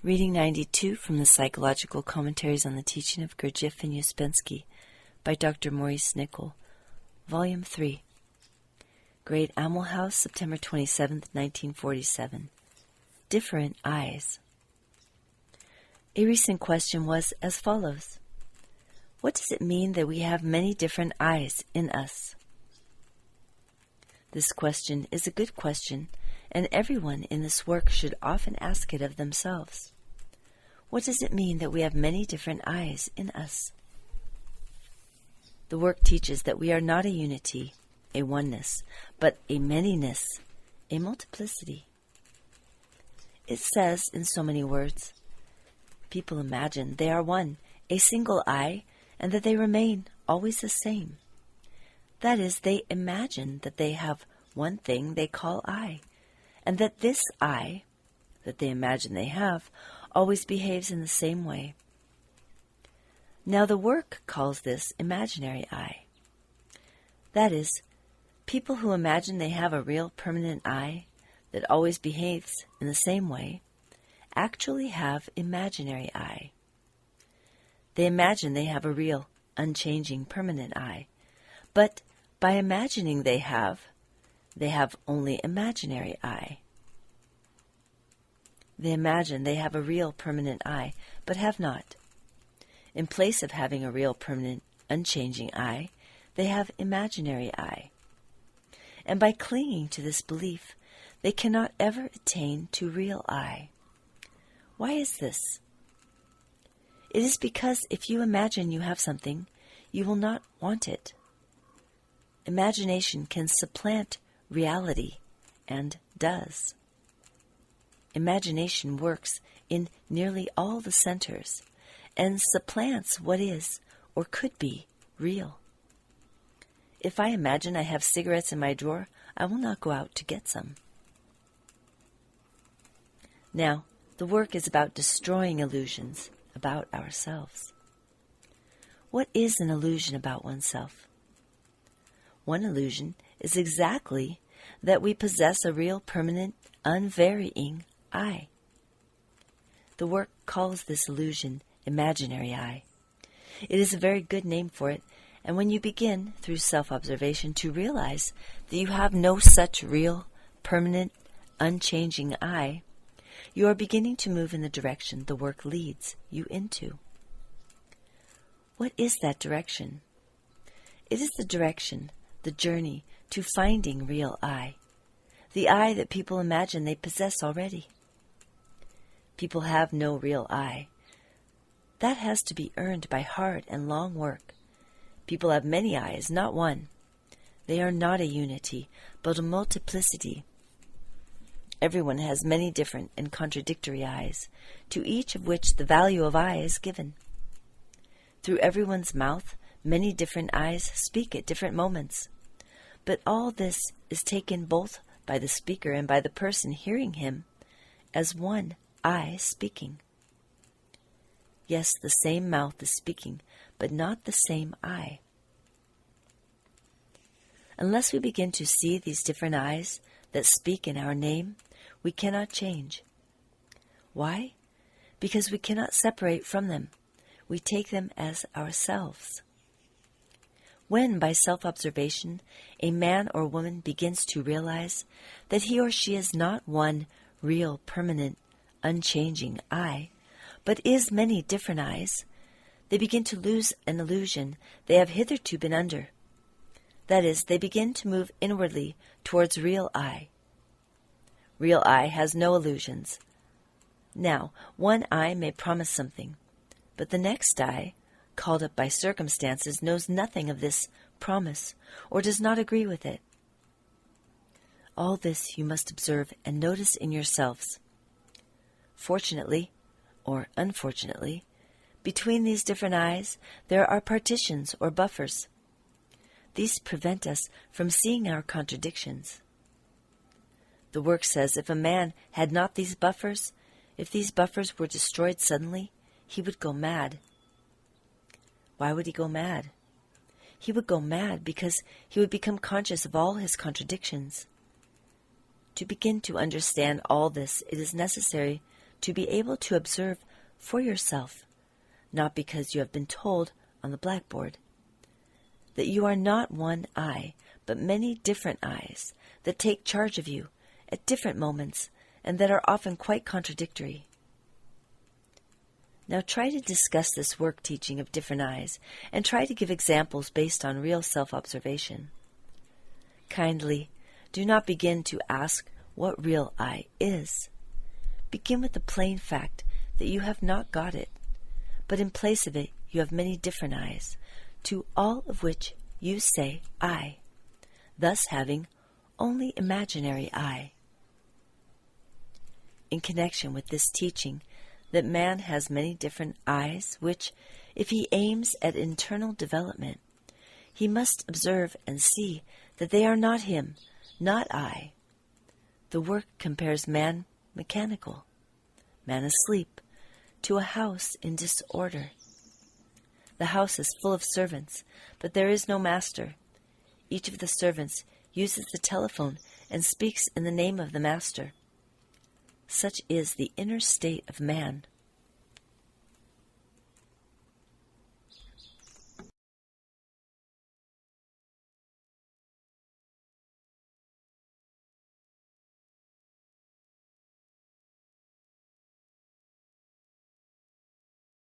Reading 92 from the Psychological Commentaries on the Teaching of Gurdjieff and Ouspensky by Dr. Maurice Nicoll, Volume 3. Great Amwell House, September 27, 1947. Different Eyes. A recent question was as follows. What does it mean that we have many different eyes in us? This question is a good question, and everyone in this work should often ask it of themselves. What does it mean that we have many different eyes in us? The work teaches that we are not a unity, a oneness, but a manyness, a multiplicity. It says in so many words, people imagine they are one, a single I, and that they remain always the same. That is, they imagine that they have one thing they call I, and that this I, that they imagine they have, always behaves in the same way. Now the work calls this imaginary I. That is, people who imagine they have a real permanent I that always behaves in the same way actually have imaginary I. They imagine they have a real, unchanging, permanent I, but by imagining they have only imaginary I. They imagine they have a real permanent I, but have not. In place of having a real permanent, unchanging I, they have imaginary I. And by clinging to this belief, they cannot ever attain to real I. Why is this? It is because if you imagine you have something, you will not want it. Imagination can supplant reality, and does. Imagination works in nearly all the centers and supplants what is or could be real. If I imagine I have cigarettes in my drawer, I will not go out to get some. Now, the work is about destroying illusions about ourselves. What is an illusion about oneself? One illusion is exactly that we possess a real, permanent, unvarying I. The work calls this illusion imaginary I. It is a very good name for it, and when you begin, through self-observation, to realize that you have no such real, permanent, unchanging I, you are beginning to move in the direction the work leads you into. What is that direction? It is the direction, the journey to finding real I, the I that people imagine they possess already. People have no real I. That has to be earned by hard and long work. People have many eyes, not one. They are not a unity, but a multiplicity. Everyone has many different and contradictory eyes, to each of which the value of I is given. Through everyone's mouth, many different eyes speak at different moments. But all this is taken both by the speaker and by the person hearing him as one I speaking. Yes, the same mouth is speaking, but not the same I. Unless we begin to see these different eyes that speak in our name, we cannot change. Why? Because we cannot separate from them. We take them as ourselves. When, by self-observation, a man or woman begins to realize that he or she is not one real, permanent, unchanging I, but is many different I's, they begin to lose an illusion they have hitherto been under. That is, they begin to move inwardly towards real I. Real I has no illusions. Now, one I may promise something, but the next I, called up by circumstances, knows nothing of this promise or does not agree with it. All this you must observe and notice in yourselves. Fortunately, or unfortunately, between these different eyes there are partitions or buffers. These prevent us from seeing our contradictions. The work says if a man had not these buffers, if these buffers were destroyed suddenly, he would go mad. Why would he go mad? He would go mad because he would become conscious of all his contradictions. To begin to understand all this, it is necessary to be able to observe for yourself, not because you have been told on the blackboard, that you are not one I, but many different I's that take charge of you at different moments and that are often quite contradictory. Now try to discuss this work teaching of different I's and try to give examples based on real self-observation. Kindly, do not begin to ask what real I is. Begin with the plain fact that you have not got it, but in place of it you have many different I's, to all of which you say I, thus having only imaginary I. In connection with this teaching that man has many different I's, which, if he aims at internal development, he must observe and see that they are not him, not I. The work compares man mechanical, man asleep, to a house in disorder. The house is full of servants, but there is no master. Each of the servants uses the telephone and speaks in the name of the master. Such is the inner state of man.